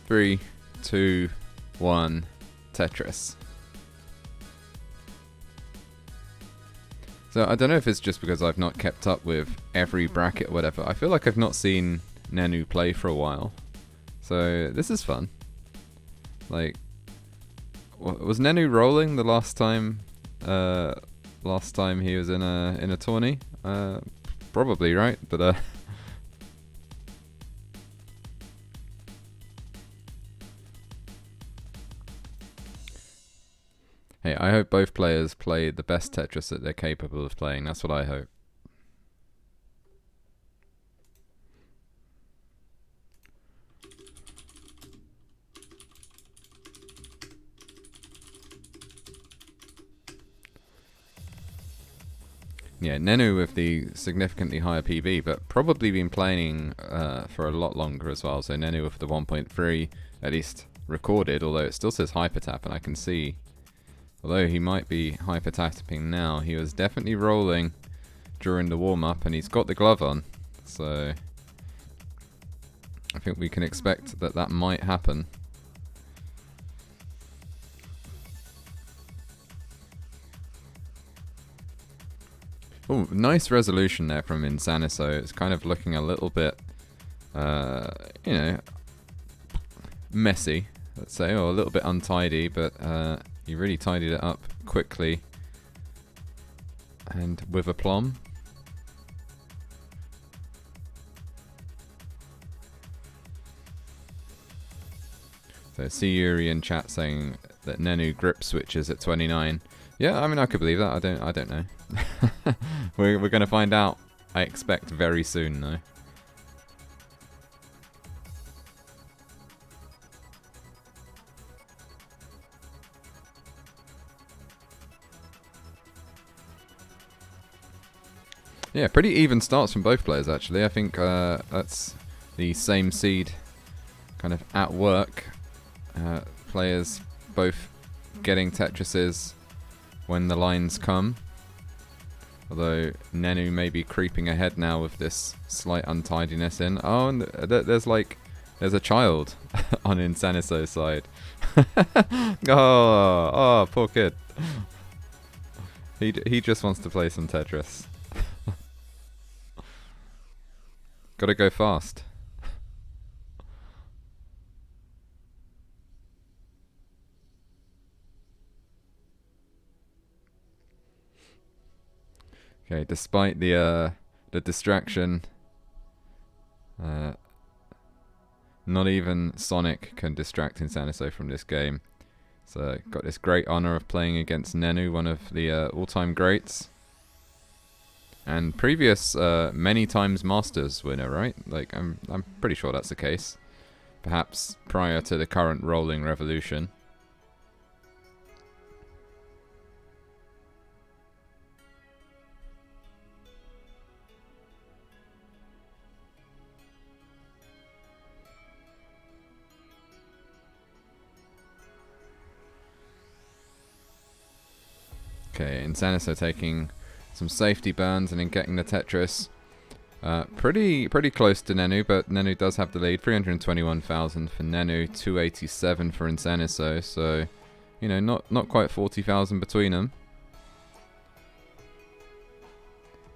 3, 2, 1, Tetris. So I don't know if it's just because I've not kept up with every bracket or whatever. I feel like I've not seen Nenu play for a while. So this is fun. Like, was Nenu rolling the last time he was in a tourney? Probably, right? But hey, I hope both players play the best Tetris that they're capable of playing. That's what I hope. Yeah, Nenu with the significantly higher PB, but probably been playing for a lot longer as well. So Nenu with the 1.3, at least recorded, although it still says hypertap, and I can see, although he might be hypertapping now, he was definitely rolling during the warm-up, and he's got the glove on. So I think we can expect that that might happen. Oh, nice resolution there from Insaniso. It's kind of looking a little bit, you know, messy, let's say, or a little bit untidy, but he really tidied it up quickly and with aplomb. So see Yuri in chat saying that Nenu grip switches at 29. Yeah, I mean, I could believe that. I don't know. We're going to find out, I expect, very soon, though. Yeah, pretty even starts from both players, actually. I think that's the same seed kind of at work. Players both getting Tetrises when the lines come. Although Nenu may be creeping ahead now with this slight untidiness in. Oh, and there's a child on Insaniso's side. oh, poor kid. He just wants to play some Tetris. Gotta go fast. Okay, despite the distraction, not even Sonic can distract Insaniso from this game. So got this great honor of playing against Nenu, one of the all-time greats, and previous many times Masters winner, right? Like I'm pretty sure that's the case. Perhaps prior to the current rolling revolution. Okay, Insaniso taking some safety burns and then getting the Tetris. Pretty close to Nenu, but Nenu does have the lead. 321,000 for Nenu, 287 for Insaniso. So, you know, not quite 40,000 between them.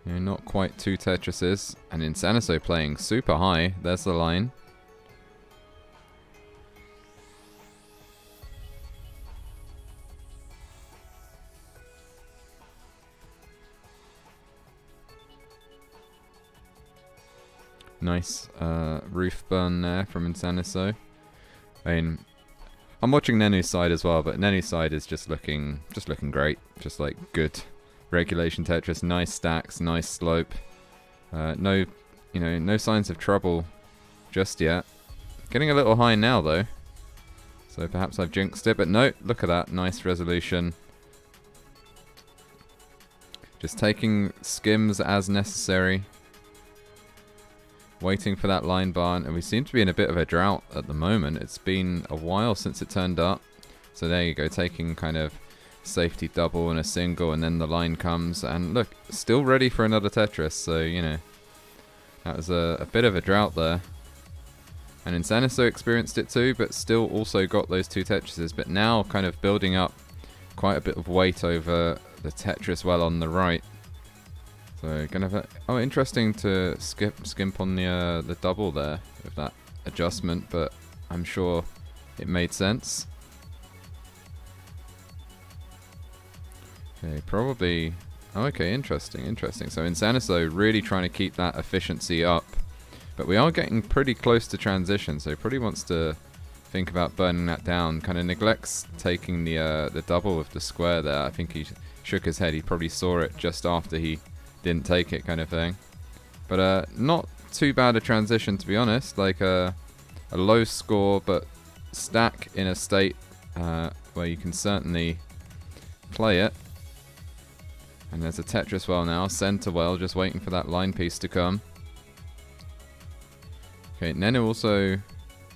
You know, not quite two Tetrises. And Insaniso playing super high. There's the line. Nice roof burn there from Insaniso. I mean, I'm watching Nenu's side as well, but Nenu's side is just looking great. Just like good regulation Tetris, nice stacks, nice slope. No signs of trouble just yet. Getting a little high now though, so perhaps I've jinxed it. But no, look at that, nice resolution. Just taking skims as necessary. Waiting for that line bar, and we seem to be in a bit of a drought at the moment. It's been a while since it turned up. So there you go, taking kind of safety double and a single, and then the line comes, and look, still ready for another Tetris. So, you know, that was a bit of a drought there. And Insaniso experienced it too, but still also got those 2 Tetrises. But now kind of building up quite a bit of weight over the Tetris well on the right. So kind of interesting to skimp on the double there with that adjustment, but I'm sure it made sense. Okay, probably. Oh, okay, interesting. So Insaniso really trying to keep that efficiency up. But we are getting pretty close to transition, so he probably wants to think about burning that down. Kind of neglects taking the double with the square there. I think he shook his head. He probably saw it just after he didn't take it, kind of thing. But not too bad a transition, to be honest. Like a low score, but stack in a state where you can certainly play it. And there's a Tetris well now, center well, just waiting for that line piece to come. Okay, Nenu also...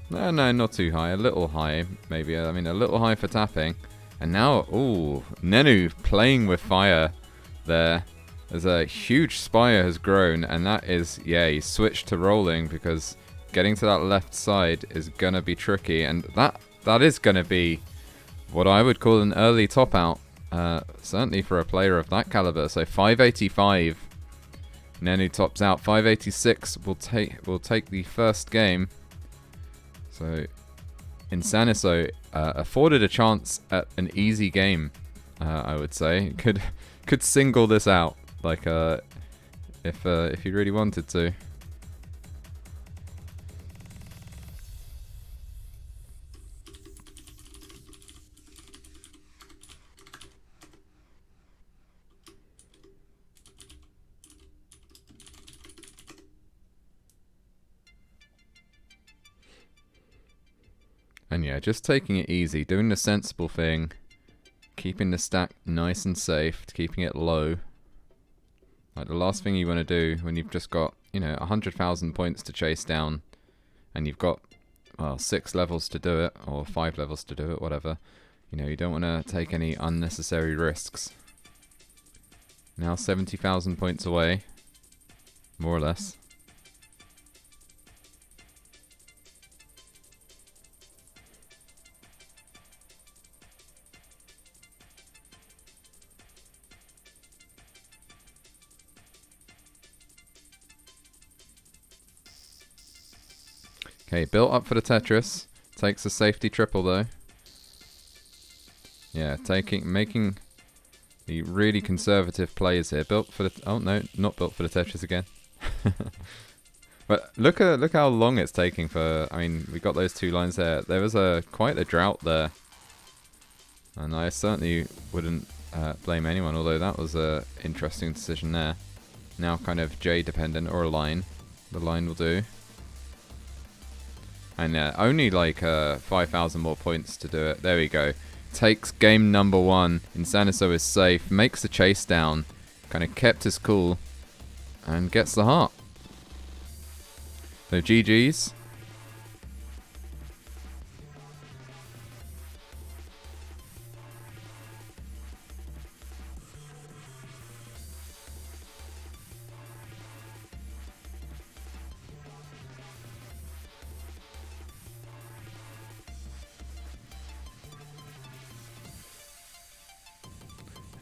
No, not too high. A little high, maybe. I mean, a little high for tapping. And now, ooh, Nenu playing with fire there. There's a huge spire has grown, and that is, yeah, he switched to rolling because getting to that left side is going to be tricky. And that is going to be what I would call an early top out. Certainly for a player of that caliber. So 585. Nenu tops out. 586 will take the first game. So Insaniso afforded a chance at an easy game. I would say could single this out, like if he really wanted to. And yeah, just taking it easy, doing the sensible thing, keeping the stack nice and safe, keeping it low. Like the last thing you want to do when you've just got, 100,000 points to chase down, and you've got, 6 levels to do it, or 5 levels to do it, whatever. You don't want to take any unnecessary risks. Now 70,000 points away, more or less. Okay, built up for the Tetris. Takes a safety triple though. Yeah, making the really conservative plays here. Built for the... Oh no, not built for the Tetris again. But look how long it's taking for... I mean, we got those 2 lines there. There was quite a drought there. And I certainly wouldn't blame anyone, although that was a interesting decision there. Now kind of J dependent, or a line. The line will do. And only like 5,000 more points to do it. There we go. Takes game number 1. Insaniso is safe. Makes the chase down. Kind of kept his cool. And gets the heart. So GG's.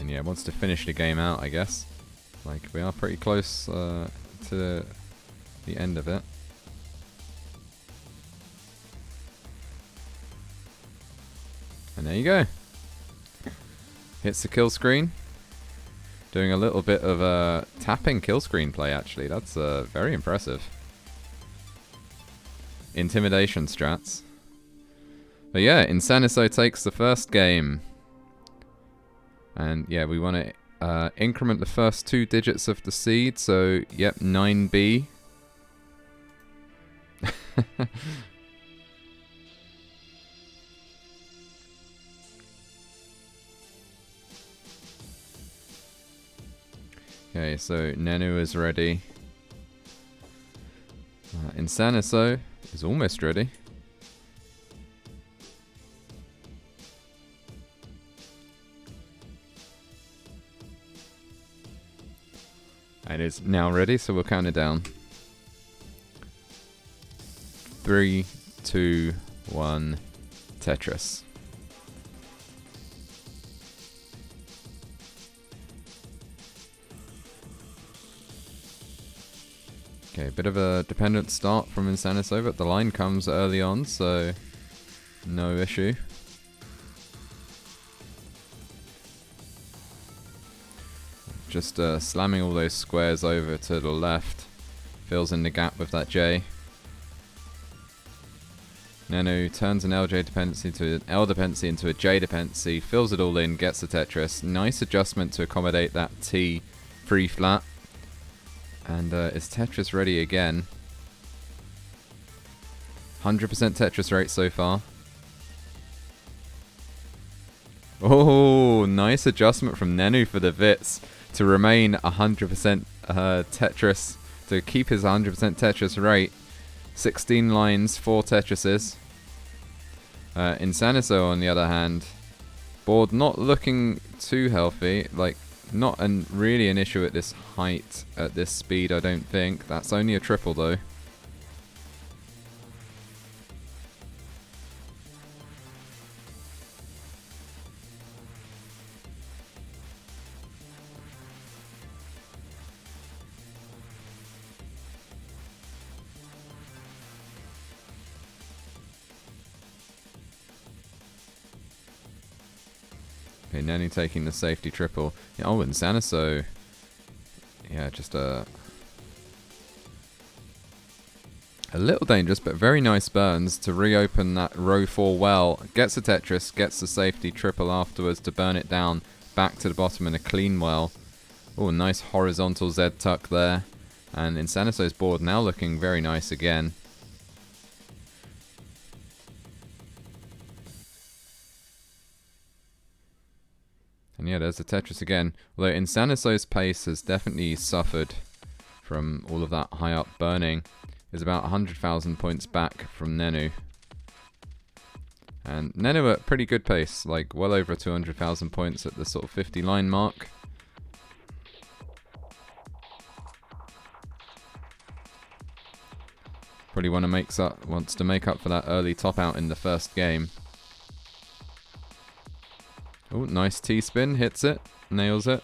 And yeah, wants to finish the game out, I guess. Like, we are pretty close to the end of it. And there you go. Hits the kill screen. Doing a little bit of tapping kill screen play, actually. That's very impressive. Intimidation strats. But yeah, Insaniso takes the first game. And yeah, we want to increment the first 2 digits of the seed. So, yep, 9B. Okay, so Nenu is ready. Insaniso is almost ready. And is now ready, so we'll count it down. 3, 2, 1, Tetris. Okay, bit of a dependent start from Insaniso, but the line comes early on, so no issue. Just slamming all those squares over to the left. Fills in the gap with that J. Nenu turns an LJ dependency to an L dependency into a J dependency, fills it all in, gets the Tetris. Nice adjustment to accommodate that T free flat. And is Tetris ready again? 100% Tetris rate so far. Oh, nice adjustment from Nenu for the Vits to remain 100% Tetris, to keep his 100% Tetris rate. 16 lines, 4 Tetrises. Insaniso, on the other hand, board not looking too healthy. Like, not really an issue at this height, at this speed, I don't think. That's only a triple, though. Okay, Nenu taking the safety triple. Yeah, oh, Insaniso. Yeah, just a little dangerous, but very nice burns to reopen that row 4 well. Gets the Tetris, gets the safety triple afterwards to burn it down back to the bottom in a clean well. Oh, nice horizontal Z tuck there. And Insaniso's board now looking very nice again. And yeah, there's the Tetris again. Although Insaniso's pace has definitely suffered from all of that high up burning. Is about 100,000 points back from Nenu. And Nenu at pretty good pace, like well over 200,000 points at the sort of 50 line mark. Probably wants to make up for that early top out in the first game. Oh, nice T-spin, hits it, nails it.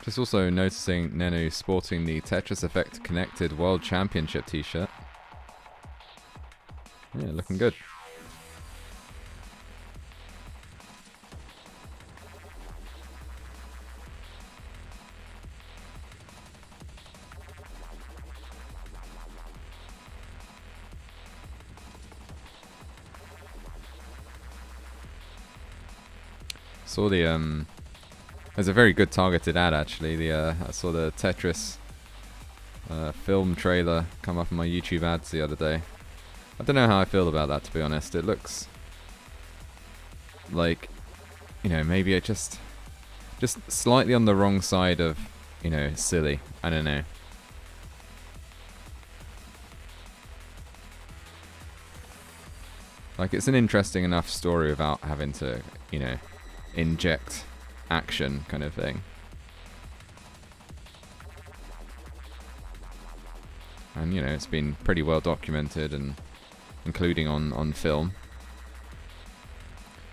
Just also noticing Nenu sporting the Tetris Effect Connected World Championship t-shirt. Yeah, looking good. Saw the there's a very good targeted ad actually. I saw the Tetris film trailer come up on my YouTube ads the other day. I don't know how I feel about that, to be honest. It looks like, you know, maybe it just slightly on the wrong side of, you know, silly. I don't know. Like, it's an interesting enough story without having to, you know, inject action kind of thing. And, you know, it's been pretty well documented, and including on film.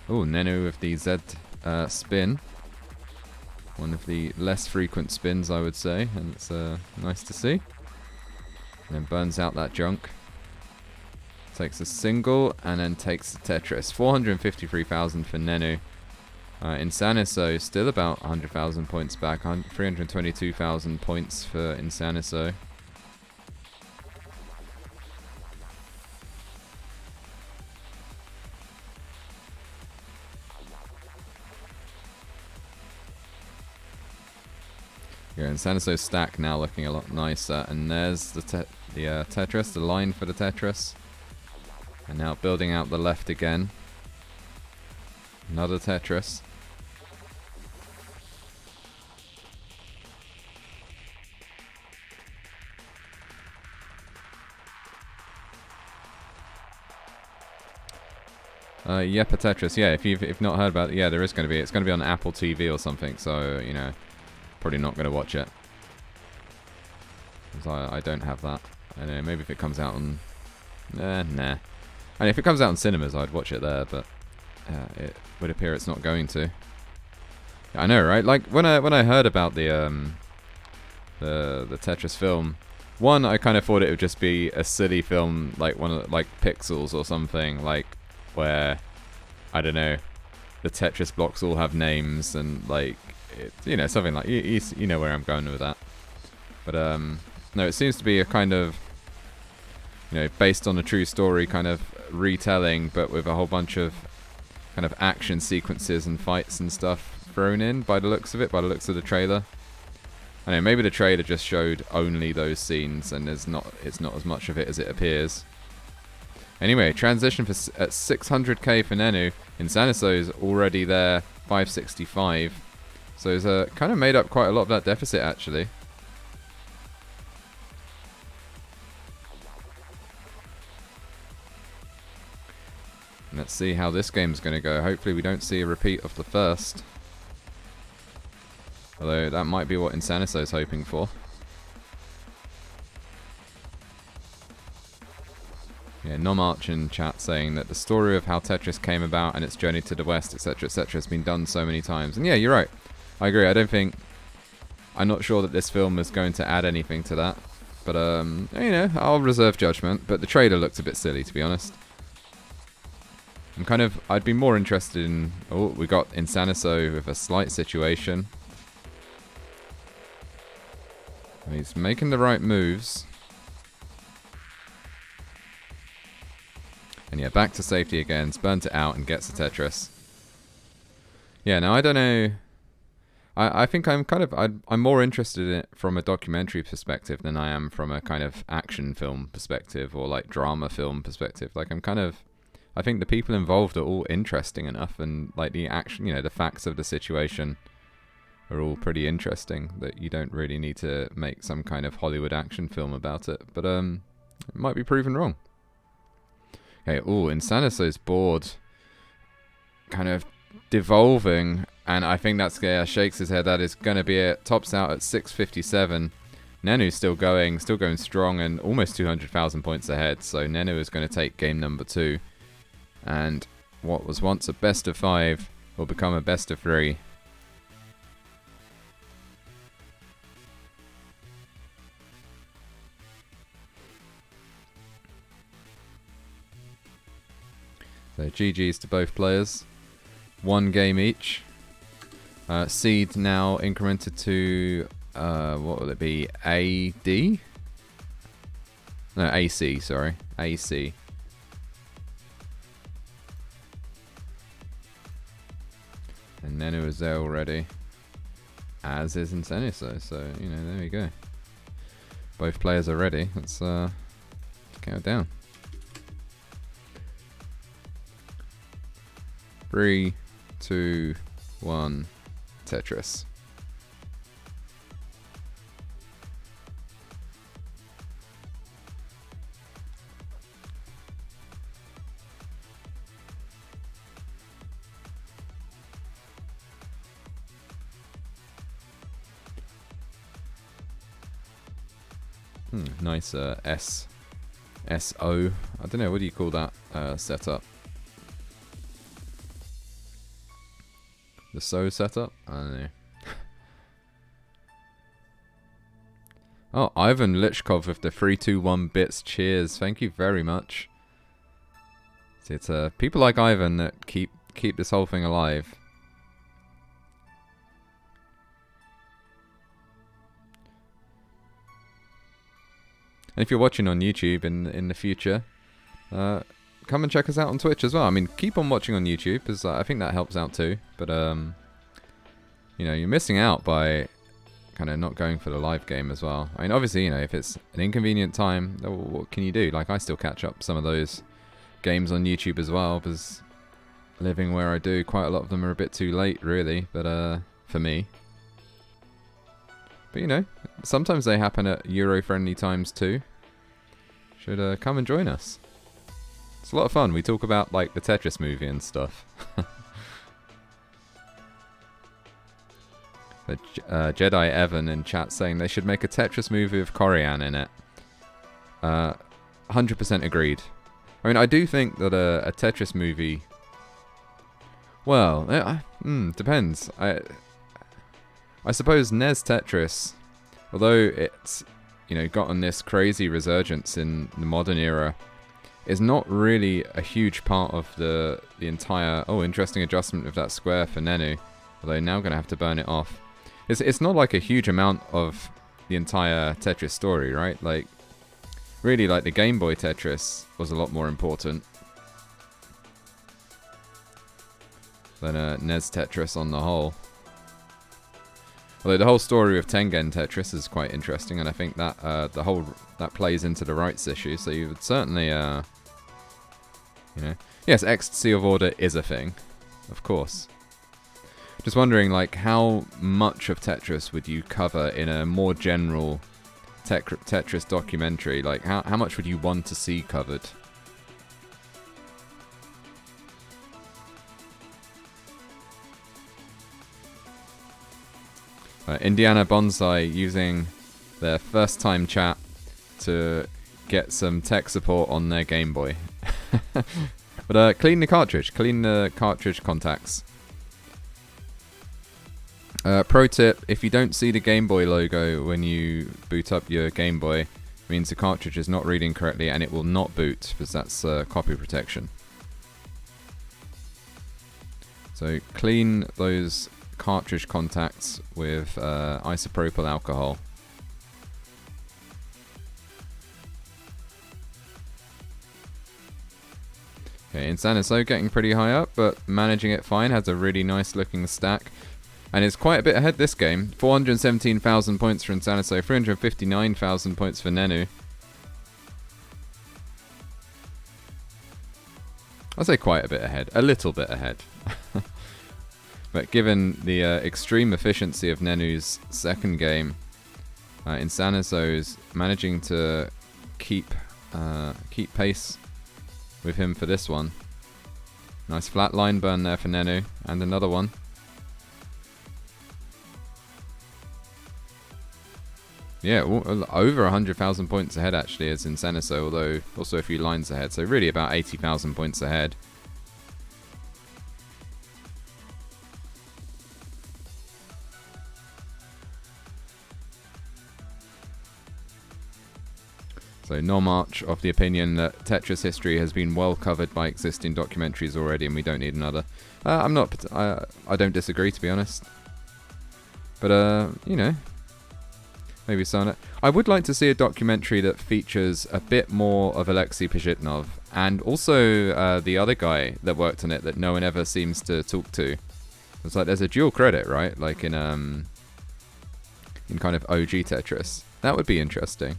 Oh, Nenu with the Z spin. One of the less frequent spins, I would say, and it's nice to see. And then burns out that junk. Takes a single, and then takes the Tetris. 453,000 for Nenu. Insaniso still about 100,000 points back. 322,000 points for Insaniso. Yeah, Insaniso's stack now looking a lot nicer, and there's the Tetris, the line for the Tetris. And now building out the left again. Another Tetris. Yep, a Tetris. Yeah, if you've not heard about it, yeah, there is going to be. It's going to be on Apple TV or something. So, you know, probably not going to watch it. Because I don't have that. I don't know, maybe if it comes out on... nah. And if it comes out in cinemas, I'd watch it there, but it would appear it's not going to. Yeah, I know, right? Like, when I heard about the Tetris film, one, I kind of thought it would just be a silly film, like one of like Pixels or something, like where, I don't know, the Tetris blocks all have names and like, you know, something like, you know where I'm going with that. But no, it seems to be a kind of, you know, based on a true story kind of retelling, but with a whole bunch of kind of action sequences and fights and stuff thrown in by the looks of it, by the looks of the trailer. I know, maybe the trailer just showed only those scenes and it's not as much of it as it appears. Anyway, transition at 600k for Nenu. Insaniso is already there, 565. So he's kind of made up quite a lot of that deficit actually. Let's see how this game's going to go. Hopefully we don't see a repeat of the first. Although that might be what Insaniso's hoping for. Yeah, Nomarch in chat saying that the story of how Tetris came about and its journey to the West, etc., etc., has been done so many times. And yeah, you're right. I agree. I'm not sure that this film is going to add anything to that. But, you know, I'll reserve judgment. But the trailer looked a bit silly, to be honest. I'd be more interested in... Oh, we got Insaniso with a slight situation. He's making the right moves. And yeah, back to safety again. Burnt it out and gets the Tetris. Yeah, now I don't know... I think I'm more interested in it from a documentary perspective than I am from a kind of action film perspective or like drama film perspective. Like I think the people involved are all interesting enough, and like the action, you know, the facts of the situation are all pretty interesting that you don't really need to make some kind of Hollywood action film about it. But it might be proven wrong. Okay, Insaniso's board kind of devolving, and I think that's shakes his head. That is going to be it. Tops out at 657. Nenu's still going strong and almost 200,000 points ahead. So Nenu is going to take game number 2. And what was once a best of 5 will become a best of 3. So GG's to both players. 1 game each. Seed now incremented to, what will it be? AD? No, AC, sorry. AC. And Nenu is there already, as is Insaniso, so, you know, there we go. Both players are ready. Let's count down. 3, 2, 1, Tetris. Nice SO. I don't know, what do you call that setup? The SO setup? I don't know. Oh, Ivan Lichkov with the 321 bits. Cheers. Thank you very much. See, it's people like Ivan that keep this whole thing alive. And if you're watching on YouTube in the future, come and check us out on Twitch as well. I mean, keep on watching on YouTube, because I think that helps out too. But, you know, you're missing out by kind of not going for the live game as well. I mean, obviously, you know, if it's an inconvenient time, what can you do? Like, I still catch up some of those games on YouTube as well, because living where I do, quite a lot of them are a bit too late, really. But, for me. But, you know, sometimes they happen at Euro-friendly times too. Should come and join us. It's a lot of fun. We talk about, like, the Tetris movie and stuff. So, Jedi Evan in chat saying they should make a Tetris movie with Corian in it. 100% agreed. I mean, I do think that a Tetris movie... Well, depends. I suppose NES Tetris, although it's, you know, gotten this crazy resurgence in the modern era, is not really a huge part of the entire... Oh, interesting adjustment of that square for Nenu. Although now I'm going to have to burn it off. It's not like a huge amount of the entire Tetris story, right? Like, really, like the Game Boy Tetris was a lot more important than NES Tetris on the whole. Although the whole story of Tengen Tetris is quite interesting, and I think that that plays into the rights issue. So you would certainly, you know, yes, Ecstasy of Order is a thing, of course. Just wondering, like, how much of Tetris would you cover in a more general Tetris documentary? Like, how much would you want to see covered? Indiana Bonsai using their first time chat to get some tech support on their Game Boy. But clean the cartridge contacts. Pro tip, if you don't see the Game Boy logo when you boot up your Game Boy, it means the cartridge is not reading correctly and it will not boot, because that's copy protection. So clean those cartridge contacts with isopropyl alcohol. Okay, Insaniso getting pretty high up, but managing it fine, has a really nice looking stack. And it's quite a bit ahead this game. 417,000 points for Insaniso, 359,000 points for Nenu. I'll say quite a bit ahead, a little bit ahead. But given the extreme efficiency of Nenu's second game, Insaniso is managing to keep pace with him for this one. Nice flat line burn there for Nenu, and another one. Yeah, over 100,000 points ahead actually is Insaniso, although also a few lines ahead, so really about 80,000 points ahead. So Normarch of the opinion that Tetris history has been well covered by existing documentaries already and we don't need another. I don't disagree, to be honest. But, you know, maybe so. I would like to see a documentary that features a bit more of Alexei Pajitnov and also the other guy that worked on it that no one ever seems to talk to. It's like there's a dual credit, right? Like in kind of OG Tetris. That would be interesting.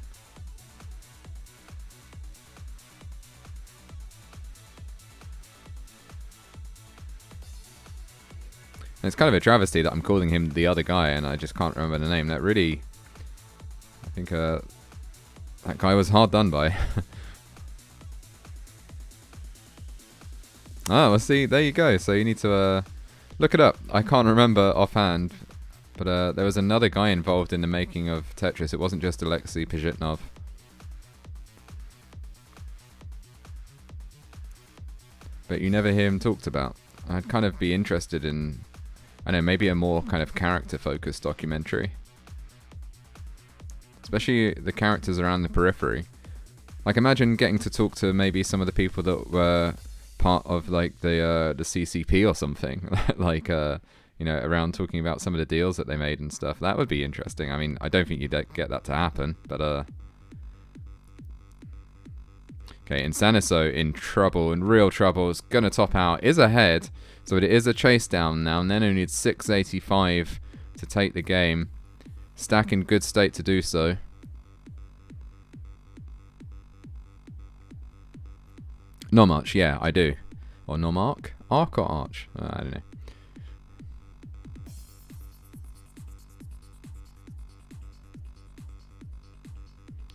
And it's kind of a travesty that I'm calling him the other guy and I just can't remember the name. That really... I think that guy was hard done by. Oh, well, see, there you go. So you need to look it up. I can't remember offhand, but there was another guy involved in the making of Tetris. It wasn't just Alexei Pajitnov. But you never hear him talked about. I'd kind of be interested in, I don't know, maybe a more kind of character-focused documentary. Especially the characters around the periphery. Like, imagine getting to talk to maybe some of the people that were part of, like, the CCP or something. Like, you know, around talking about some of the deals that they made and stuff. That would be interesting. I mean, I don't think you'd get that to happen, but, okay, Insaniso in trouble, in real trouble. Is going to top out, is ahead. So it is a Chasedown now. Nenu needs 685 to take the game. Stack in good state to do so. Normarch, yeah, I do. Or Normarch? Arc or Arch? I don't know.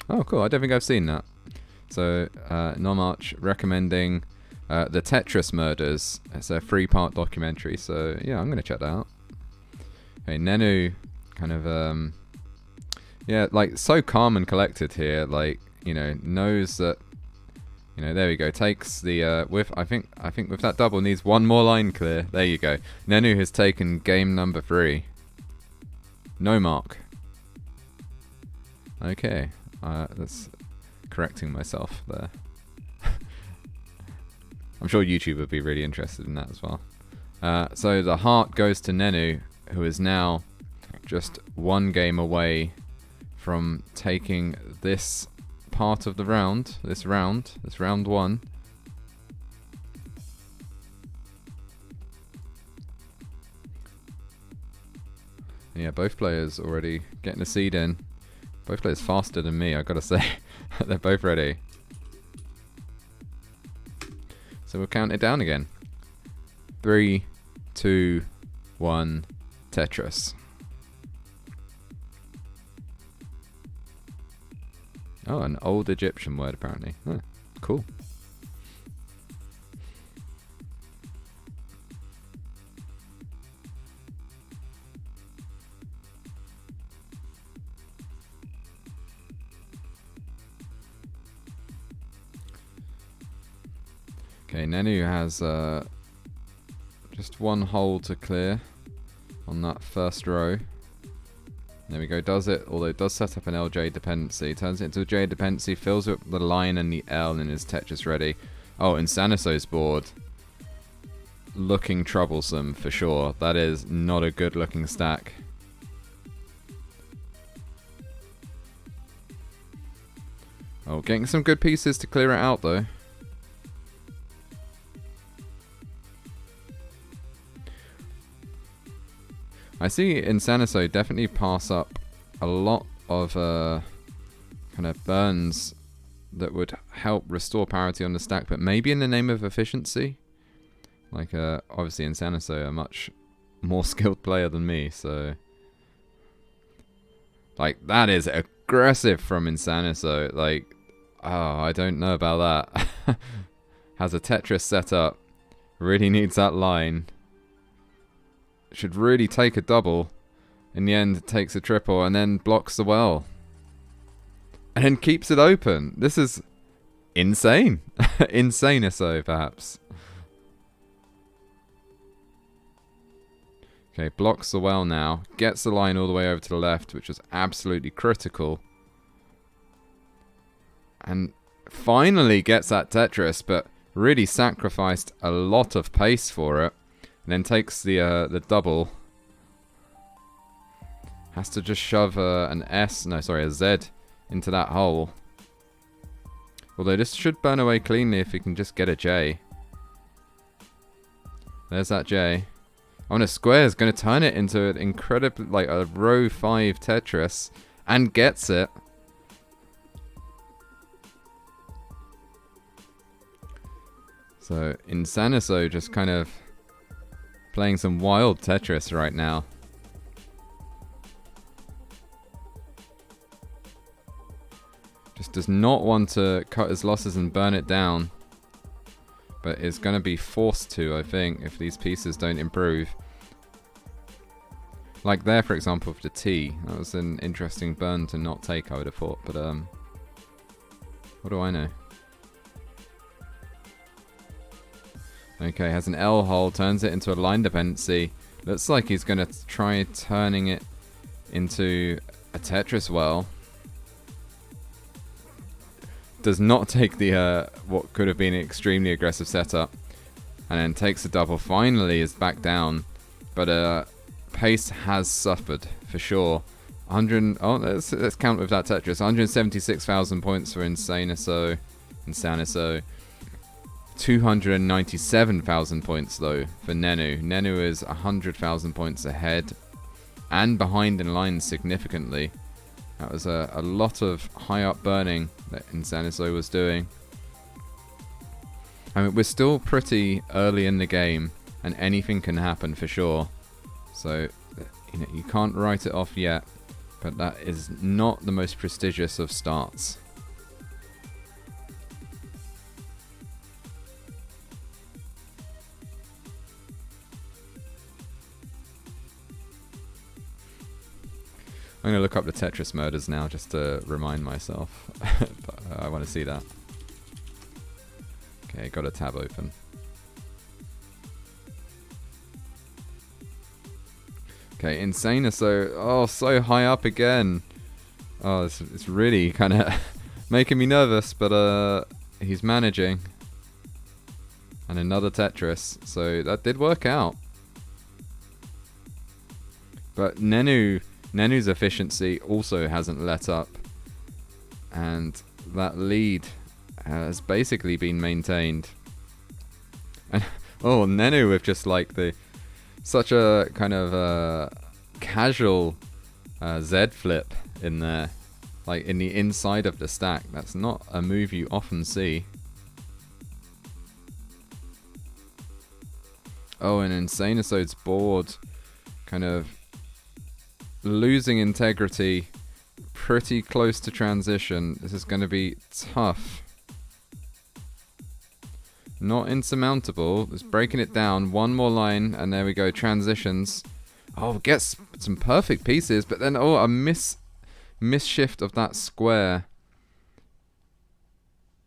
Oh, cool. I don't think I've seen that. So, Normarch recommending the Tetris Murders. It's a 3-part documentary. So, yeah, I'm going to check that out. Okay, Nenu kind of, yeah, like so calm and collected here. Like, you know, knows that, you know, there we go. Takes the, I think with that double needs one more line clear. There you go. Nenu has taken game number 3. No mark. Okay, that's correcting myself there. I'm sure YouTube would be really interested in that as well. So the heart goes to Nenu, who is now just one game away from taking this part of the round, this round 1. And yeah, both players already getting a seed in. Both players faster than me, I gotta say. They're both ready. So we'll count it down again. 3, 2, 1, Tetris. Oh, an old Egyptian word apparently. Huh, cool. Okay, Nenu has just one hole to clear on that first row. There we go, does it, although it does set up an LJ dependency. Turns it into a J dependency, fills up the line and the L, and is Tetris ready. Oh, Insaniso's board. Looking troublesome, for sure. That is not a good looking stack. Oh, getting some good pieces to clear it out, though. I see Insaniso definitely pass up a lot of kind of burns that would help restore parity on the stack, but maybe in the name of efficiency. Like, obviously Insaniso a much more skilled player than me, so... Like, that is aggressive from Insaniso. Like, oh, I don't know about that. Has a Tetris set up. Really needs that line. Should really take a double. In the end, it takes a triple and then blocks the well. And then keeps it open. This is insane. Insaniso, perhaps. Okay, blocks the well now. Gets the line all the way over to the left, which was absolutely critical. And finally gets that Tetris, but really sacrificed a lot of pace for it. And then takes the double. Has to just shove a Z into that hole. Although this should burn away cleanly if he can just get a J. There's that J. Oh, and a square is going to turn it into an incredible, like a row 5 Tetris. And gets it. So, Insaniso just kind of playing some wild Tetris right now. Just does not want to cut his losses and burn it down. But is going to be forced to, I think, if these pieces don't improve. Like there, for example, with the T. That was an interesting burn to not take, I would have thought. But, what do I know? Okay, has an L hole, turns it into a line dependency. Looks like he's going to try turning it into a Tetris well. Does not take the what could have been an extremely aggressive setup. And then takes a double. Finally is back down. But pace has suffered, for sure. Let's count with that Tetris. 176,000 points for Insaniso. 297,000 points though for Nenu. Nenu is 100,000 points ahead and behind in line significantly. That was a lot of high up burning that Insaniso was doing. I mean, we're still pretty early in the game and anything can happen for sure. So, you know, you can't write it off yet, but that is not the most prestigious of starts. I'm gonna look up the Tetris murders now just to remind myself. But, I want to see that. Okay, got a tab open. Okay, Insaniso. Oh, so high up again. Oh, it's really kind of making me nervous, but he's managing. And another Tetris, so that did work out. But Nenu's efficiency also hasn't let up. And that lead has basically been maintained. And oh, Nenu with just like such a kind of casual Z flip in there, like in the inside of the stack. That's not a move you often see. Oh, and Insaniso's board kind of losing integrity pretty close to transition. This is going to be tough. Not insurmountable. Just breaking it down. One more line, and there we go. Transitions. Oh, gets some perfect pieces, but then, oh, a misshift of that square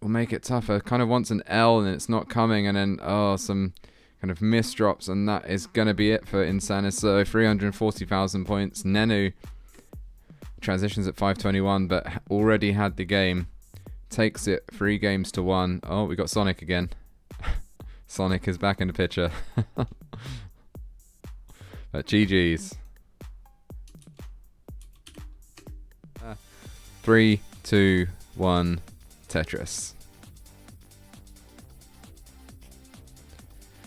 will make it tougher. Kind of wants an L, and it's not coming, and then, oh, some kind of misdrops, and that is going to be it for Insaniso. 340,000 points. Nenu transitions at 521, but already had the game. Takes it 3 games to 1. Oh, we got Sonic again. Sonic is back in the picture. But GG's. 3, 2, 1, Tetris.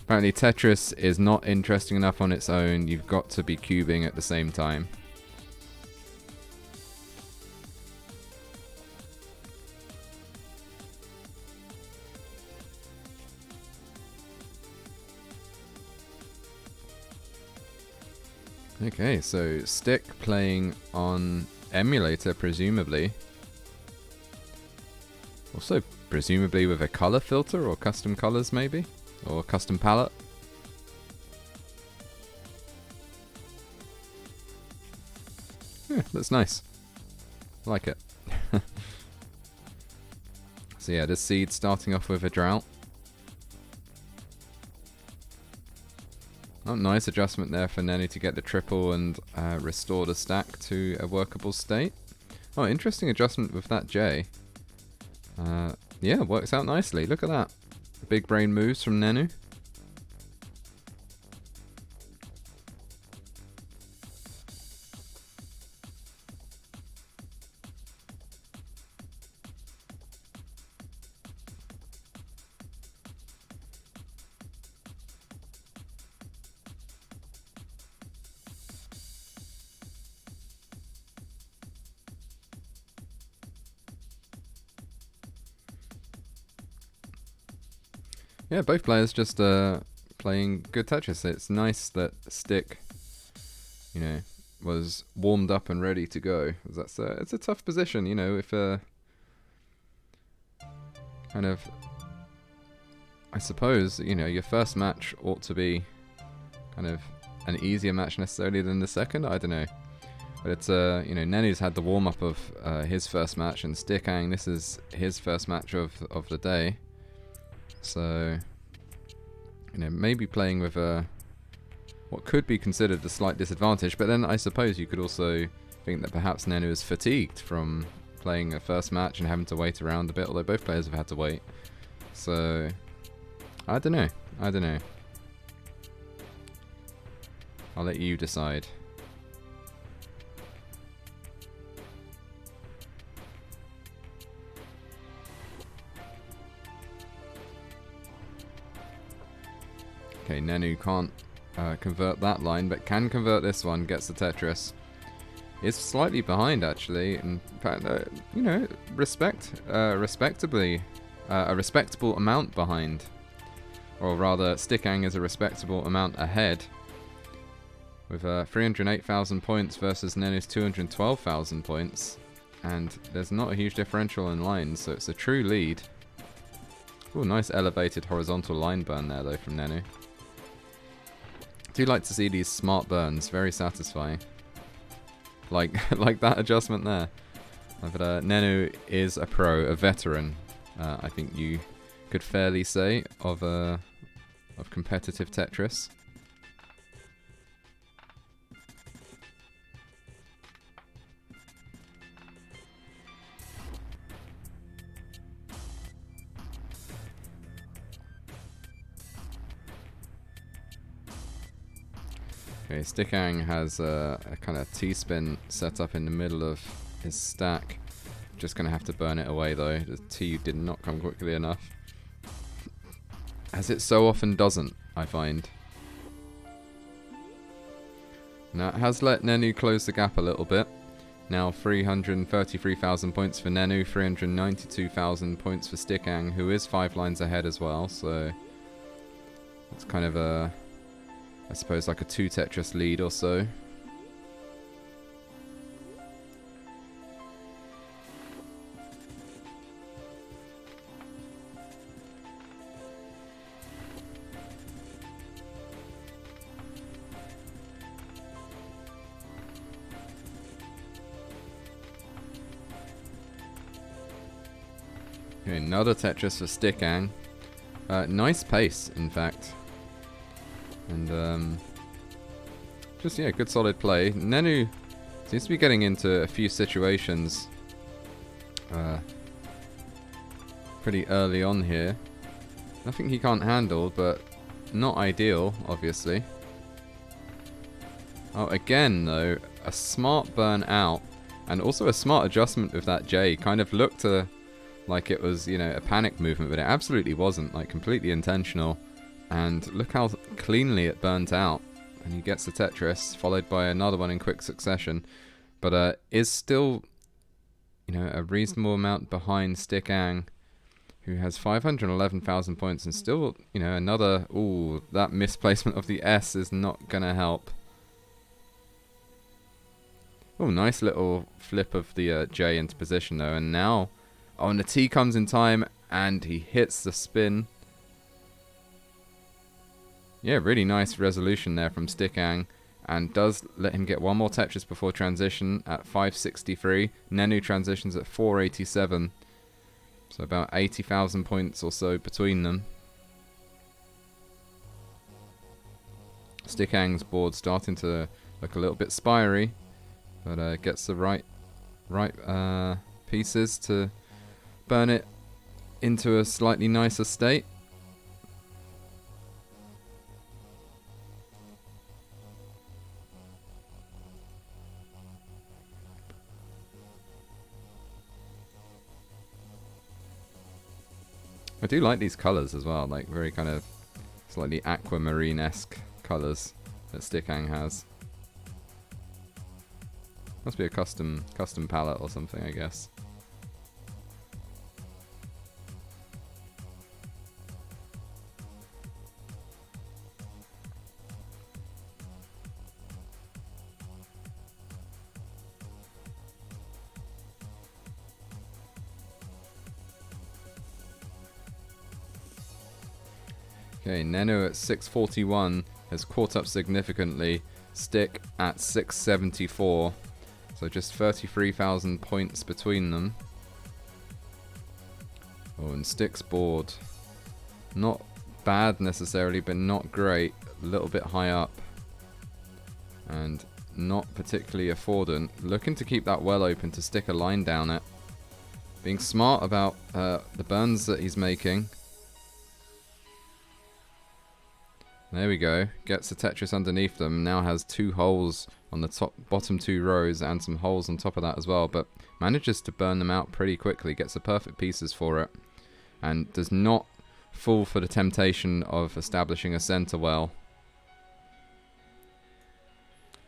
Apparently Tetris is not interesting enough on its own. You've got to be cubing at the same time. Okay, so Stick playing on emulator, presumably. Also, presumably with a color filter or custom colors, maybe? Or custom palette. Yeah, that's nice. I like it. So yeah, this seed starting off with a drought. Oh, nice adjustment there for Nenu to get the triple and restore the stack to a workable state. Oh, interesting adjustment with that J. Yeah, works out nicely. Look at that. Big brain moves from Nenu. Yeah, both players just playing good Tetris. It's nice that Stick, you know, was warmed up and ready to go. That's it's a tough position, you know, if kind of, I suppose, you know, your first match ought to be kind of an easier match necessarily than the second. I don't know, but it's you know, Nenu's had the warm up of his first match, and Stickang, this is his first match of the day. So, you know, maybe playing with what could be considered a slight disadvantage, but then I suppose you could also think that perhaps Nenu is fatigued from playing a first match and having to wait around a bit, although both players have had to wait. So, I don't know. I don't know. I'll let you decide. Okay, Nenu can't convert that line, but can convert this one, gets the Tetris. Is slightly behind, actually. In fact, you know, a respectable amount behind. Or rather, Stickang is a respectable amount ahead. With 308,000 points versus Nenu's 212,000 points. And there's not a huge differential in lines, so it's a true lead. Ooh, nice elevated horizontal line burn there, though, from Nenu. Do like to see these smart burns, very satisfying. like that adjustment there. But Nenu is a pro, a veteran. I think you could fairly say of competitive Tetris. Okay, Stickang has a kind of T-spin set up in the middle of his stack. Just going to have to burn it away though. The T did not come quickly enough. As it so often doesn't, I find. Now it has let Nenu close the gap a little bit. Now 333,000 points for Nenu, 392,000 points for Stickang, who is 5 lines ahead as well, so it's kind of a, I suppose, like a 2 Tetris lead or so. Okay, another Tetris for Stickang. Nice pace, in fact. And just, yeah, good solid play. Nenu seems to be getting into a few situations pretty early on here. Nothing he can't handle, but not ideal, obviously. Oh, again, though, a smart burn out, and also a smart adjustment with that J. Kind of looked like it was, you know, a panic movement, but it absolutely wasn't, like, completely intentional. And look how cleanly it burnt out. And he gets the Tetris, followed by another one in quick succession. But is still, you know, a reasonable amount behind Stickang, who has 511,000 points, and still, you know, another... Ooh, that misplacement of the S is not going to help. Oh, nice little flip of the J into position, though. And now... Oh, and the T comes in time, and he hits the spin. Yeah, really nice resolution there from Stickang, and does let him get one more Tetris before transition at 563. Nenu transitions at 487. So about 80,000 points or so between them. Stickang's board starting to look a little bit spiry, but gets the right pieces to burn it into a slightly nicer state. I do like these colours as well, like very kind of slightly aquamarine-esque colours that Stickang has. Must be a custom palette or something, I guess. Okay, Nenu at 641 has caught up significantly. Stick at 674. So just 33,000 points between them. Oh, and Stick's board. Not bad necessarily, but not great. A little bit high up. And not particularly affordant. Looking to keep that well open to stick a line down it. Being smart about the burns that he's making. There we go. Gets the Tetris underneath them. Now has 2 holes on the bottom 2 rows and some holes on top of that as well. But manages to burn them out pretty quickly. Gets the perfect pieces for it. And does not fall for the temptation of establishing a center well.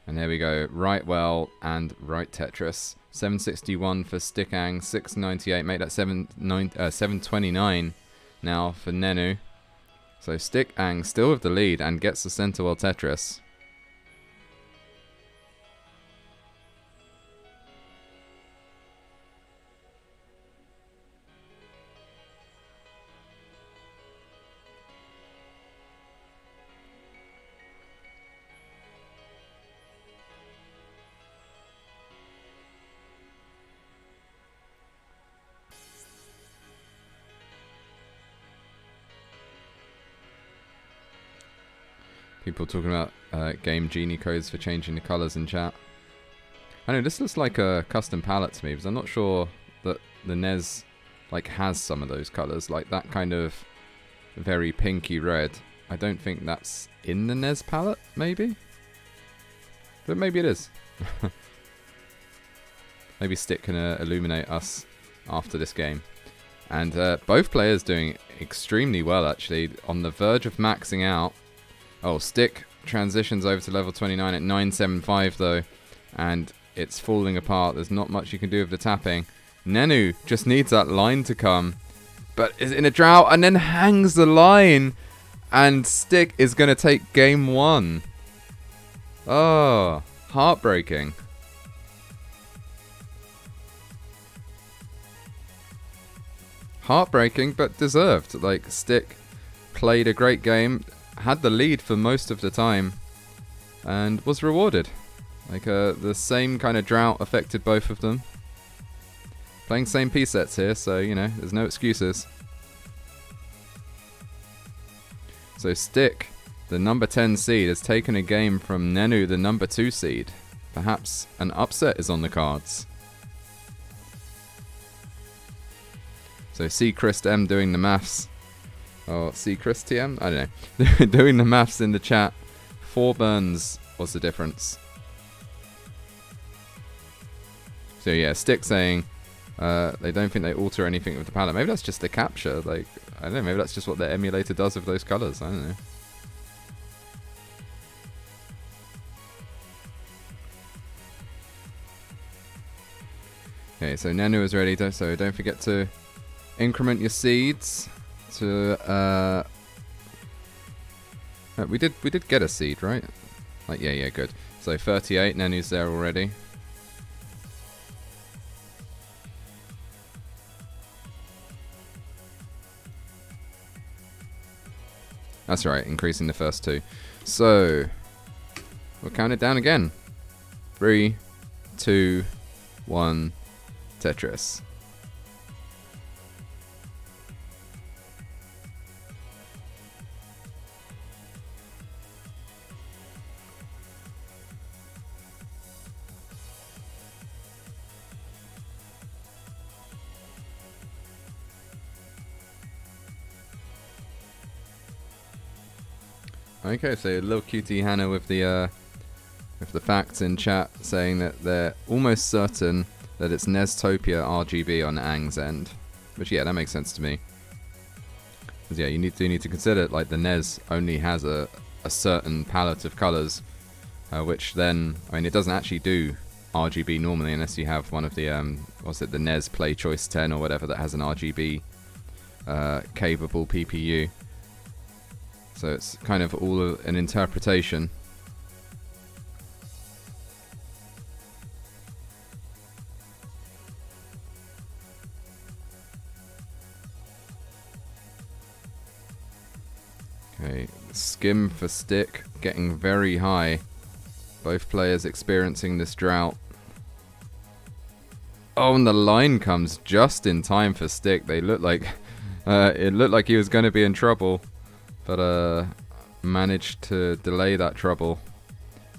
And there we go. Right well and right Tetris. 761 for Stickang. 698. Make that 729 now for Nenu. So Stickang still with the lead and gets the center well Tetris. People talking about game genie codes for changing the colours in chat. I know this looks like a custom palette to me, because I'm not sure that the NES like has some of those colours, like that kind of very pinky red. I don't think that's in the NES palette, maybe? But maybe it is. Maybe Stick can illuminate us after this game. And both players doing extremely well, actually. On the verge of maxing out. Oh, Stick transitions over to level 29 at 975, though. And it's falling apart. There's not much you can do with the tapping. Nenu just needs that line to come. But is in a drought and then hangs the line. And Stick is going to take game 1. Oh, heartbreaking. Heartbreaking, but deserved. Like, Stick played a great game, had the lead for most of the time, and was rewarded. Like, the same kind of drought affected both of them. Playing same piece sets here, so, you know, there's no excuses. So Stick, the number 10 seed, has taken a game from Nenu, the number 2 seed. Perhaps an upset is on the cards. So CTM doing the maths. Or CTM? I don't know. Doing the maths in the chat. 4 burns was the difference. So yeah, Stick saying they don't think they alter anything with the palette. Maybe that's just the capture. Like, I don't know, maybe that's just what the emulator does with those colours. I don't know. Okay, so Nenu is ready, so don't forget to increment your seeds to we did get a seed, right? Like, yeah, good. So 38, Nenu's there already. That's right, increasing the first 2. So we'll count it down again. 3, 2, 1, Tetris. Okay, so little cutie Hannah with the facts in chat saying that they're almost certain that it's Nestopia RGB on Aang's end, which yeah, that makes sense to me. Because yeah, you need to consider like the NES only has a certain palette of colors, which then I mean it doesn't actually do RGB normally unless you have one of the what's it, the NES Play Choice 10 or whatever that has an RGB capable PPU. So it's kind of all an interpretation. Okay, skim for Stick, getting very high. Both players experiencing this drought. Oh, and the line comes just in time for Stick. They look like it looked like he was going to be in trouble. But managed to delay that trouble.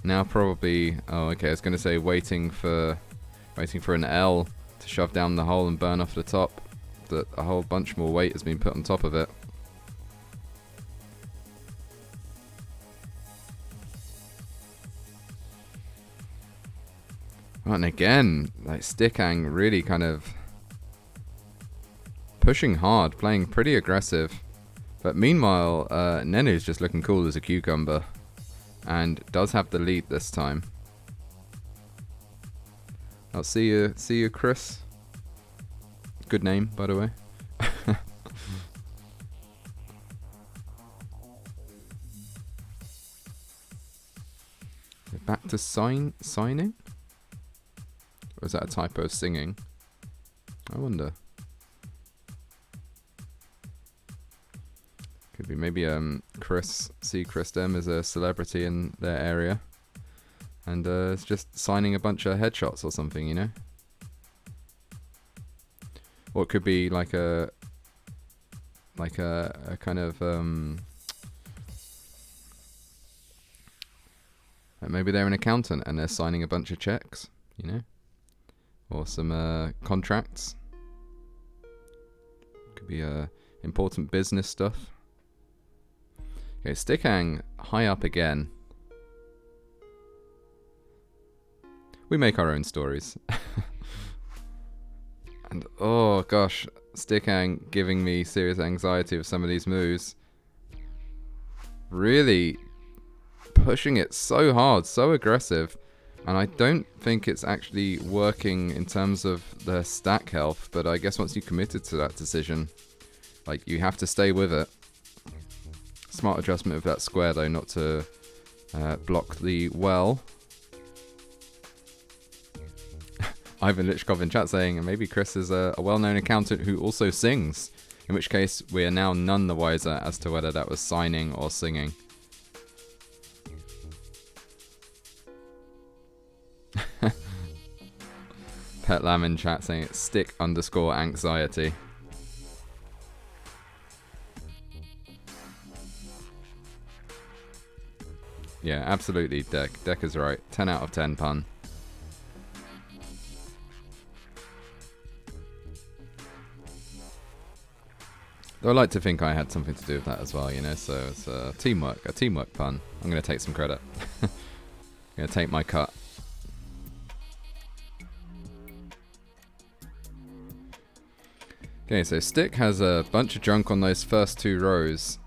Now probably, oh okay, I was going to say waiting for an L to shove down the hole and burn off the top. That a whole bunch more weight has been put on top of it. Oh, and again, like Stickang really kind of pushing hard, playing pretty aggressive. But meanwhile, Nenu's just looking cool as a cucumber. And does have the lead this time. I'll see you, Chris. Good name, by the way. Back to signing? Or is that a typo of singing? I wonder. Could be maybe Chris M is a celebrity in their area, and it's just signing a bunch of headshots or something, you know. Or it could be like a kind of Maybe they're an accountant and they're signing a bunch of checks, you know? Or some contracts. Could be important business stuff. Okay, Stickhang high up again. We make our own stories. And oh gosh, Stickhang giving me serious anxiety with some of these moves. Really pushing it so hard, so aggressive. And I don't think it's actually working in terms of the stack health, but I guess once you committed to that decision, like, you have to stay with it. Smart adjustment of that square though, not to block the well. Ivan Lichkov in chat saying, maybe Chris is a well-known accountant who also sings. In which case, we are now none the wiser as to whether that was signing or singing. Pet Lamb in chat saying it's stick_anxiety. Yeah, absolutely, Deck. Deck is right. 10 out of 10 pun. Though I like to think I had something to do with that as well, you know, so it's a teamwork pun. I'm going to take some credit. I'm going to take my cut. Okay, so Stick has a bunch of junk on those first two rows,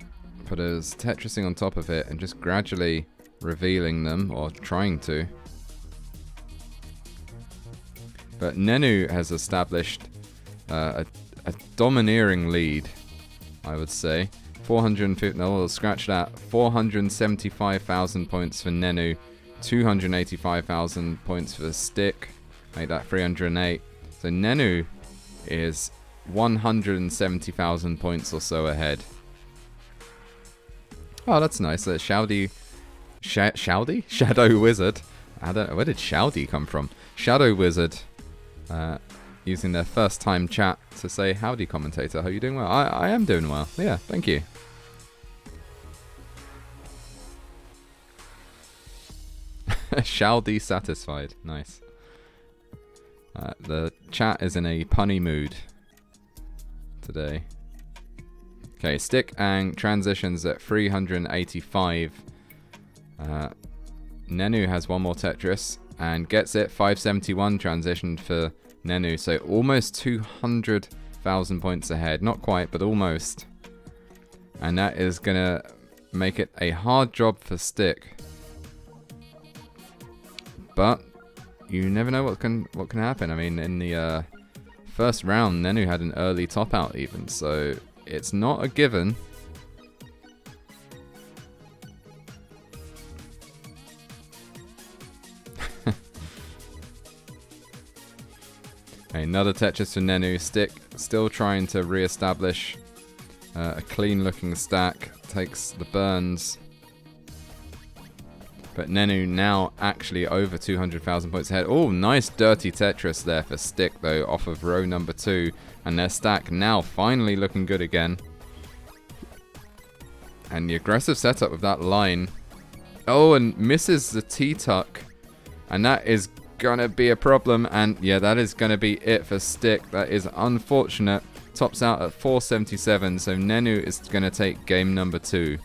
but is Tetrising on top of it and just gradually revealing them, or trying to. But Nenu has established a domineering lead, I would say. 450, no, we'll scratch that. 475,000 points for Nenu, 285,000 points for the Stick, make that 308. So Nenu is 170,000 points or so ahead. Oh, that's nice. Shouty? Shadow Wizard. I don't know, where did Shouty come from? Shadow Wizard. Using their first time chat to say, howdy commentator, how are you doing well? I am doing well. Yeah, thank you. Shouty satisfied. Nice. The chat is in a punny mood today. Okay, Stick and transitions at 385. Nenu has one more Tetris and gets it. 571 transition for Nenu, so almost 200,000 points ahead. Not quite, but almost. And that is gonna make it a hard job for Stick. But you never know what can happen. I mean, in the first round, Nenu had an early top out even, so it's not a given. Another Tetris for Nenu. Stick still trying to re-establish a clean-looking stack. Takes the burns. But Nenu now actually over 200,000 points ahead. Oh, nice dirty Tetris there for Stick, though, off of row number 2. And their stack now finally looking good again. And the aggressive setup of that line. Oh, and misses the T-tuck. And that is gonna be a problem. And yeah, that is gonna be it for Stick. That is unfortunate. Tops out at 477. So Nenu is gonna take game number 2.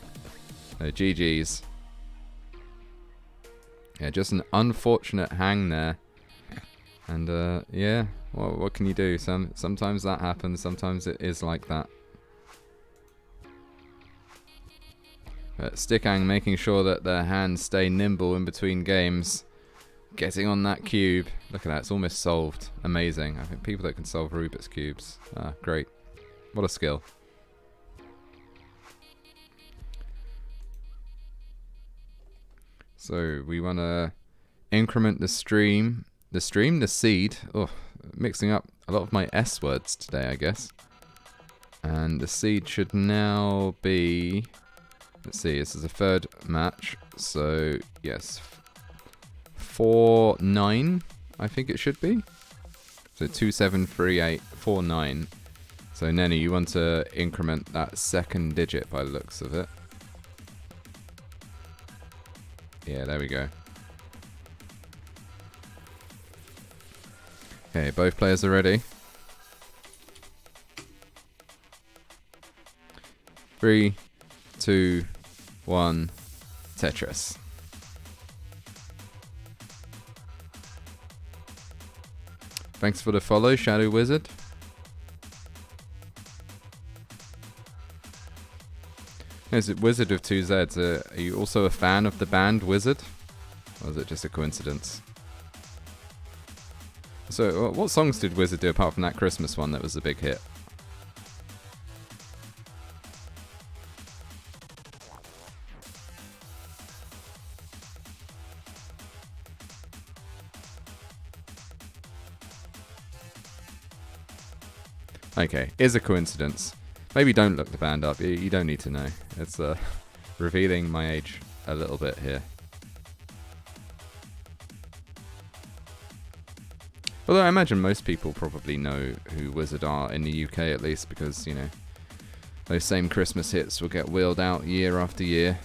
So GG's. Yeah, just an unfortunate hang there. And yeah, what can you do? Sometimes that happens, sometimes it is like that. But Stickhang making sure that their hands stay nimble in between games. Getting on that cube. Look at that, it's almost solved. Amazing. I think people that can solve Rubik's Cubes. Great. What a skill. So we want to increment the stream. The seed. Oh, mixing up a lot of my S words today, I guess. And the seed should now be... Let's see, this is a third match. So, yes. 4-9, I think it should be. So 2, 7, 3, 8, 4, 9. So Nenu, you want to increment that second digit by the looks of it. Yeah, there we go. Okay, both players are ready. 3, 2, 1, Tetris. Thanks for the follow, Shadow Wizard. Is it Wizard with 2 Zs? Are you also a fan of the band Wizard? Or is it just a coincidence? So, what songs did Wizard do apart from that Christmas one that was a big hit? Okay, is a coincidence. Maybe don't look the band up, you don't need to know. It's revealing my age a little bit here. Although I imagine most people probably know who Wizard are in the UK at least, because, you know, those same Christmas hits will get wheeled out year after year.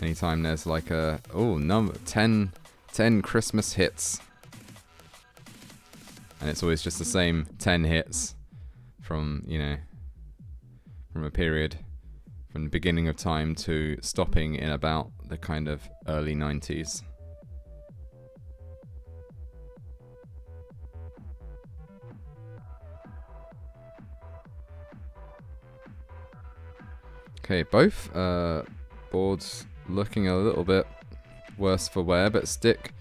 Anytime there's like a, number 10 Christmas hits. And it's always just the same 10 hits from, you know, from a period from the beginning of time to stopping in about the kind of early 90s. Okay, both boards looking a little bit worse for wear, but Stick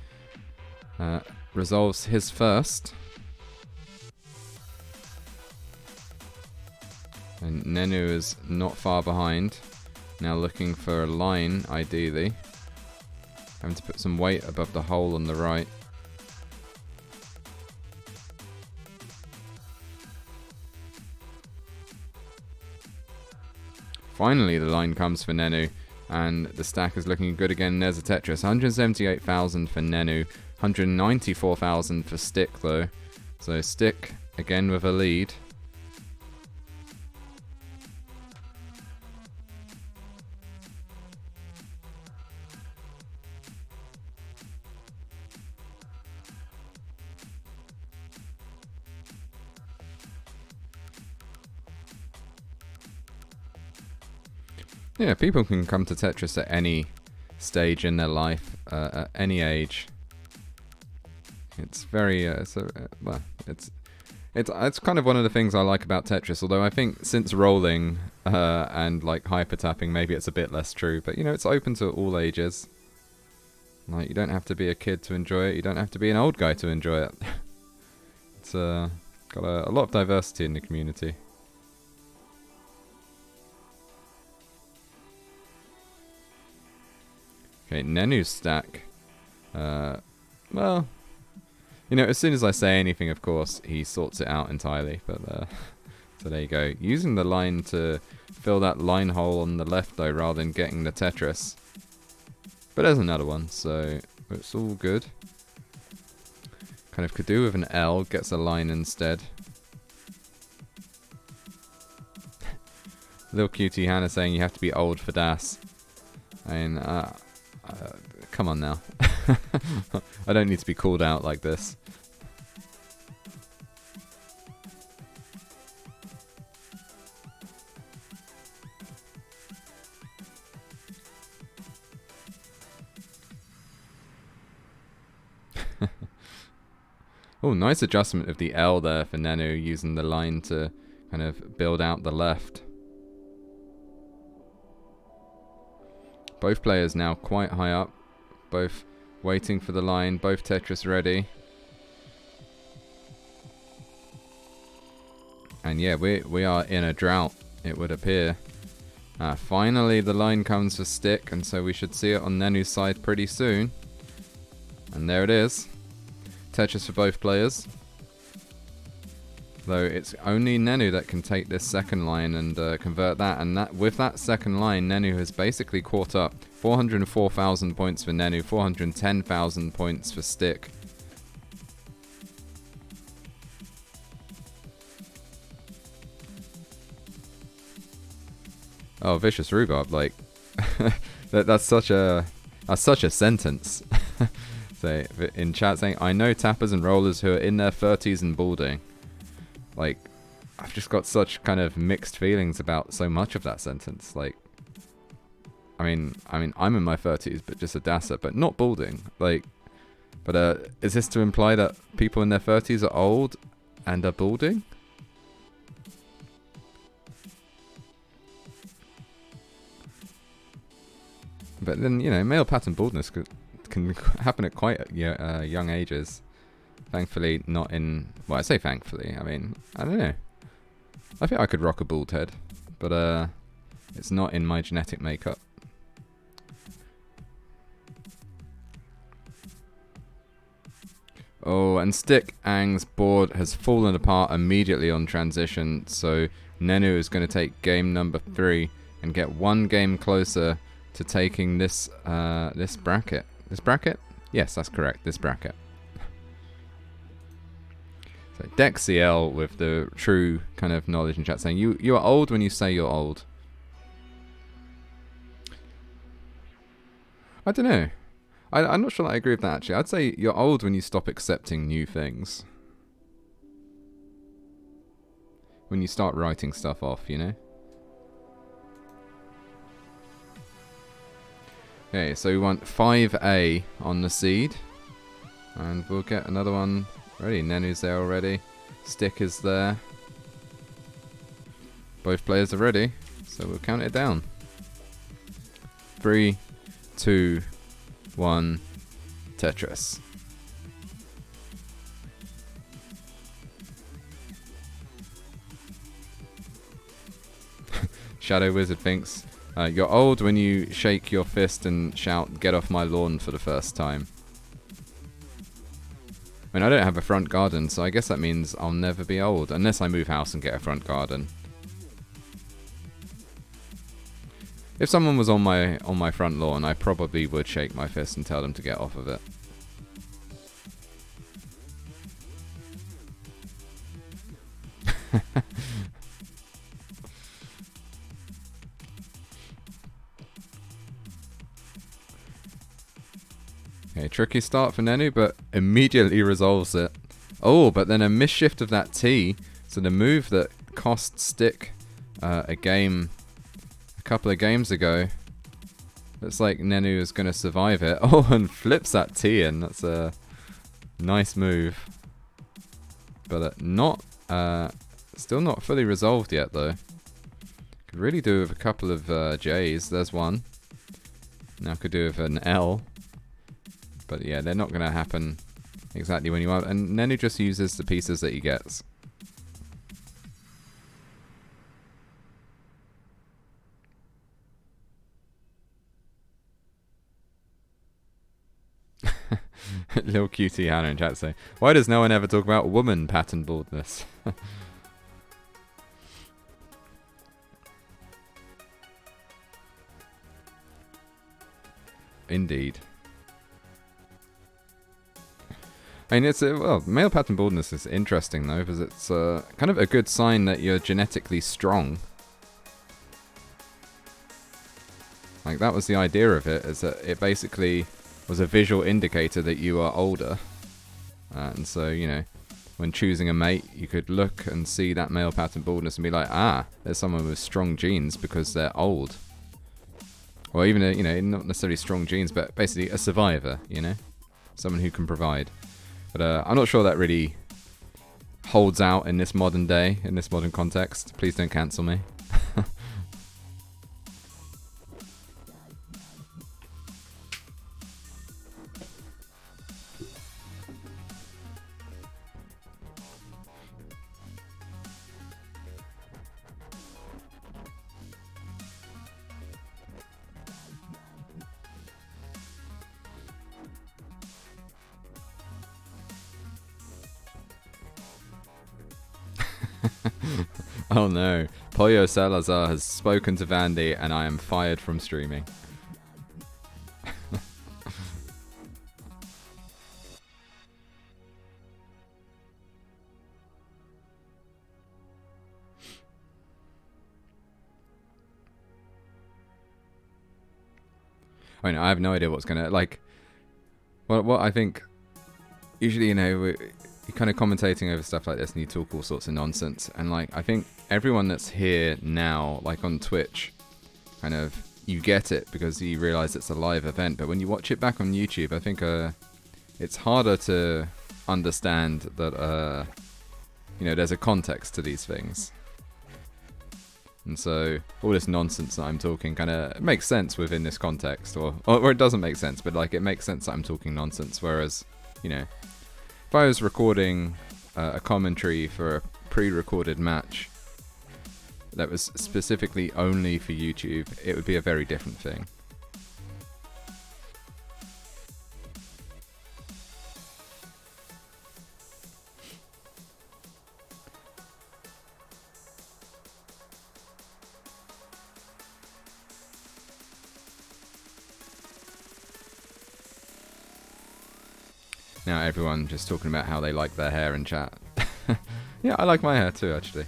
resolves his first. And Nenu is not far behind. Now looking for a line, ideally. Having to put some weight above the hole on the right. Finally the line comes for Nenu. And the stack is looking good again. There's a Tetris. 178,000 for Nenu. 194,000 for Stick, though. So Stick, again with a lead. Yeah, people can come to Tetris at any stage in their life, at any age. It's very, it's kind of one of the things I like about Tetris. Although I think since rolling and like hyper tapping, maybe it's a bit less true. But you know, it's open to all ages. Like you don't have to be a kid to enjoy it. You don't have to be an old guy to enjoy it. It's got a lot of diversity in the community. Okay, Nenu's stack. Well, you know, as soon as I say anything, of course, he sorts it out entirely. But so there you go. Using the line to fill that line hole on the left, though, rather than getting the Tetris. But there's another one, so it's all good. Kind of could do with an L, gets a line instead. Little cutie Hannah saying you have to be old for DAS. And come on now. I don't need to be called out like this. Oh, nice adjustment of the L there for Nenu, using the line to kind of build out the left. Both players now quite high up, both waiting for the line, both Tetris ready. And yeah, we are in a drought, it would appear. Finally the line comes for Stick, and so we should see it on Nenu's side pretty soon. And there it is. Tetris for both players. Though it's only Nenu that can take this second line and convert that. And that with that second line, Nenu has basically caught up. 404,000 points for Nenu, 410,000 points for Stick. Oh, Vicious Rhubarb, like, That's such a sentence. So in chat saying, I know tappers and rollers who are in their 30s and balding. Like, I've just got such kind of mixed feelings about so much of that sentence. Like, I mean, I'm in my 30s, but just a dasser, but not balding. Like, but is this to imply that people in their 30s are old and are balding? But then, you know, male pattern baldness can happen at quite young ages. Thankfully, not in... Well, I say thankfully. I mean, I don't know. I think I could rock a bald head. But it's not in my genetic makeup. Oh, and Stick Ang's board has fallen apart immediately on transition. So Nenu is going to take game number 3 and get one game closer to taking this this bracket. This bracket? Yes, that's correct. This bracket. So Dexiel with the true kind of knowledge in chat saying you are old when you say you're old. I don't know. I'm not sure that I agree with that actually. I'd say you're old when you stop accepting new things. When you start writing stuff off, you know? Okay, so we want 5A on the seed. And we'll get another one ready. Nenu's there already. Stick is there. Both players are ready. So we'll count it down. 3, 2, 1, Tetris. Shadow Wizard thinks... you're old when you shake your fist and shout, "Get off my lawn" for the first time. I mean, I don't have a front garden, so I guess that means I'll never be old, unless I move house and get a front garden. If someone was on my front lawn, I probably would shake my fist and tell them to get off of it. Okay, tricky start for Nenu, but immediately resolves it. Oh, but then a misshift of that T. So the move that cost Stick a couple of games ago. Looks like Nenu is going to survive it. Oh, and flips that T in. That's a nice move. But still not fully resolved yet, though. Could really do with a couple of J's. There's one. Now could do with an L. But yeah, they're not going to happen exactly when you want. And Nenu just uses the pieces that he gets. Little cutie Hannah in chat saying, why does no one ever talk about woman pattern baldness? Indeed. I mean, well, male pattern baldness is interesting though, because it's kind of a good sign that you're genetically strong. Like, that was the idea of it, is that it basically was a visual indicator that you are older. And so, you know, when choosing a mate, you could look and see that male pattern baldness and be like, ah, there's someone with strong genes because they're old. Or even, you know, not necessarily strong genes, but basically a survivor, you know? Someone who can provide. But I'm not sure that really holds out in this modern day, in this modern context. Please don't cancel me. Oh no, Pollo Salazar has spoken to Vandy and I am fired from streaming. I mean, I have no idea what's gonna like. What I think. Usually, you know, you're kind of commentating over stuff like this, and you talk all sorts of nonsense. And like, I think everyone that's here now, like on Twitch, kind of you get it because you realise it's a live event. But when you watch it back on YouTube, I think it's harder to understand that you know, there's a context to these things. And so all this nonsense that I'm talking kind of makes sense within this context, or it doesn't make sense, but like it makes sense that I'm talking nonsense. Whereas, you know, if I was recording a commentary for a pre-recorded match that was specifically only for YouTube, it would be a very different thing. Now everyone just talking about how they like their hair in chat. Yeah, I like my hair too, actually.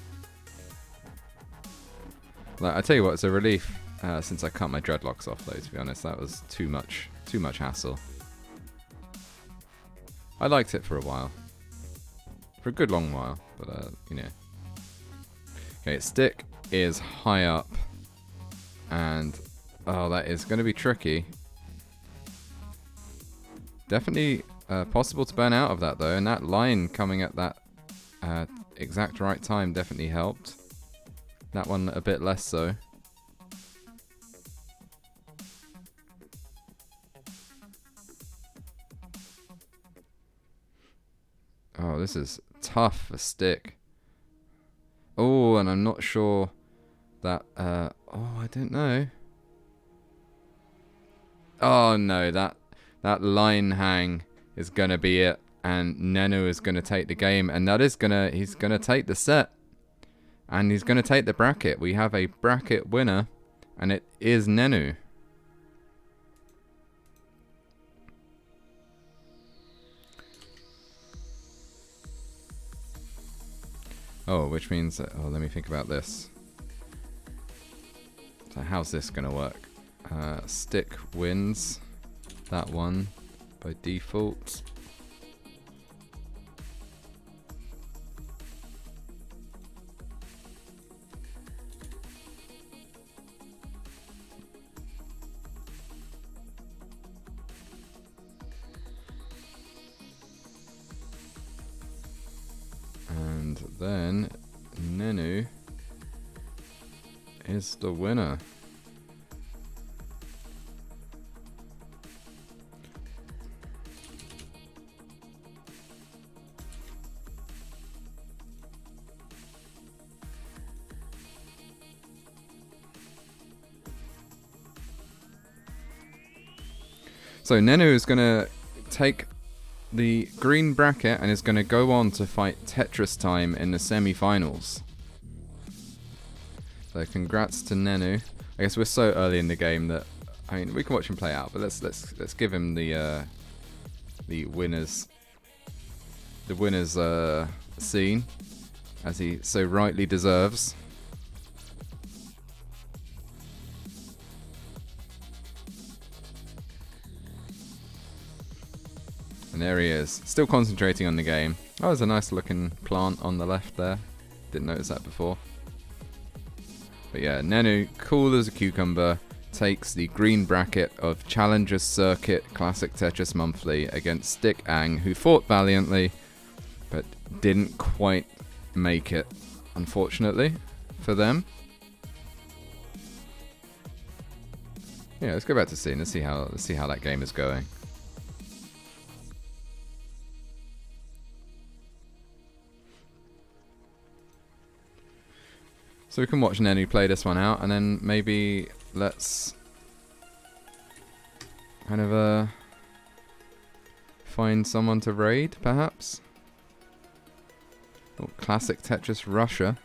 Like, I tell you what, it's a relief since I cut my dreadlocks off, though, to be honest. That was too much hassle. I liked it for a while. For a good long while, but, you know. Okay, stick is high up. And, oh, that is going to be tricky. Definitely possible to burn out of that, though. And that line coming at that exact right time definitely helped. That one a bit less so. Oh, this is tough for stick. Oh, and I'm not sure that... oh, I don't know. Oh, no, that line hang is going to be it. And Nenu is going to take the game. And that is he's going to take the set. And he's going to take the bracket. We have a bracket winner. And it is Nenu. Oh, which means... oh, let me think about this. So how's this going to work? Stick wins that one by default. And then Nenu is the winner. So Nenu is going to take the green bracket and is going to go on to fight Tetris Time in the semi-finals. So congrats to Nenu. I guess we're so early in the game that, I mean, we can watch him play out, but let's give him the winners scene, as he so rightly deserves. And there he is, still concentrating on the game. Oh, there's a nice looking plant on the left there. Didn't notice that before. But yeah, Nenu, cool as a cucumber, takes the green bracket of Challengers Circuit Classic Tetris Monthly against Stick Ang, who fought valiantly, but didn't quite make it, unfortunately, for them. Yeah, let's go back to scene. Let's see how that game is going. So we can watch Nenu play this one out, and then maybe let's kind of find someone to raid, perhaps. Oh, Classic Tetris Russia.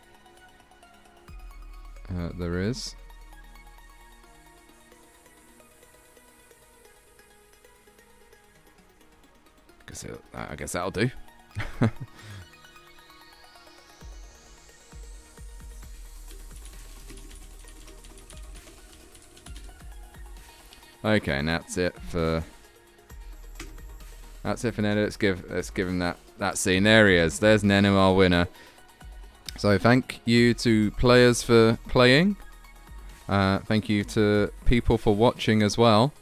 There is. I guess that'll do. Okay, and that's it for Nenu. Let's give him that scene. There he is. There's Nenu, our winner. So thank you to players for playing. Thank you to people for watching as well.